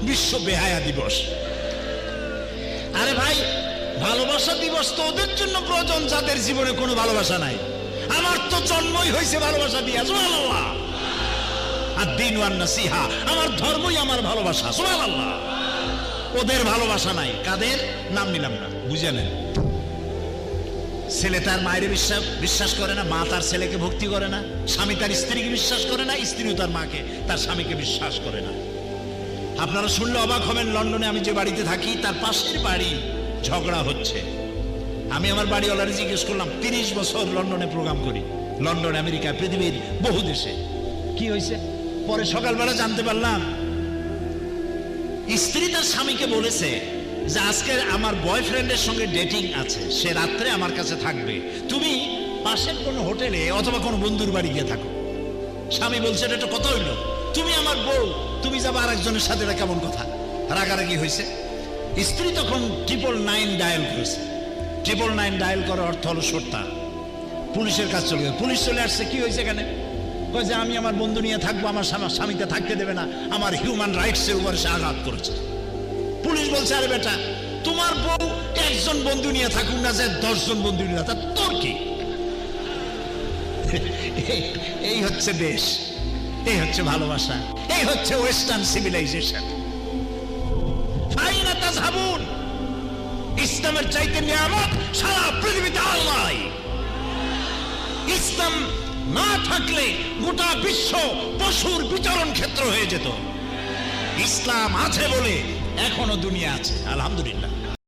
বিশ্ব বেহায়া দিবস। আরে ভাই, ভালোবাসা দিবস তো ওদের জন্য প্রয়োজন যাদের জীবনে কোনো ভালোবাসা নাই। আমার তো জন্মই হয়েছে ভালোবাসা দিয়া, সুবহানাল্লাহ। আর দ্বীন ওয়ান নাসিহা, আমার ধর্মই আমার ভালোবাসা, সুবহানাল্লাহ। ওদের ভালোবাসা নাই। কাদের? নাম নিলাম না, বুঝে নেন। ছেলে তার মায়ের বিশ্বাস করে না, মা তার ছেলেকে ভক্তি করে না, স্বামী তার স্ত্রীকে বিশ্বাস করে না, স্ত্রীও তার মাকে তার স্বামীকে বিশ্বাস করে না। আপনারা শুনলে অবাক হবেন, লন্ডনে আমি যে বাড়িতে থাকি তার পাশের বাড়ি ঝগড়া হচ্ছে। আমি আমার বাড়িওয়ালারে জিজ্ঞেস করলাম, 30 বছর লন্ডনে প্রোগ্রাম করি, লন্ডন, আমেরিকা, পৃথিবীর বহু দেশে, কি হয়েছে? পরে সকালবেলা জানতে পারলাম স্ত্রী তার স্বামীকে বলেছে যে আজকে আমার বয়ফ্রেন্ডের সঙ্গে ডেটিং আছে, সে রাত্রে আমার কাছে থাকবে, তুমি পাশের কোনো হোটেলে অথবা কোনো বন্ধুর বাড়ি গিয়ে থাকো। স্বামী বলছে এটা কথা হইল, তুমি আমার বউ, তুমি যাবে আরেকজনের সাথে, এটা কেমন কথা? রাগারাগি হয়েছে। স্ত্রী তখন 999 ডায়াল করেছে। 999 ডায়াল করার অর্থ হলো সত্যা। পুলিশের কাছে চলে গেছে। পুলিশ চলে আসছে। কি হয়েছে এখানে? যে আমি আমার বন্ধু নিয়ে থাকবো, আমার স্বামীকে থাকতে দেবে না, আমার হিউম্যান রাইটসের উপর সে আঘাত করেছে। পুলিশ বলছে, আরে বেটা, তোমার বউ একজন বন্ধু নিয়ে থাকুক না, যে 10 জন বন্ধু নিয়ে, তা তোর কি? এই হচ্ছে দেশ, এই হচ্ছে ভালোবাসা, এই হচ্ছে ওয়েস্টার্ন সিভিলাইজেশন। ফাইনা তাযহাবুন, ইসলামের চাইতে নিয়ামত সারা পৃথিবীতে আর নাই। ইসলাম না থাকলে গোটা বিশ্ব পশুর বিচরণ ক্ষেত্র হয়ে যেত। ইসলাম আছে বলে এখনো দুনিয়া আছে, আলহামদুলিল্লাহ।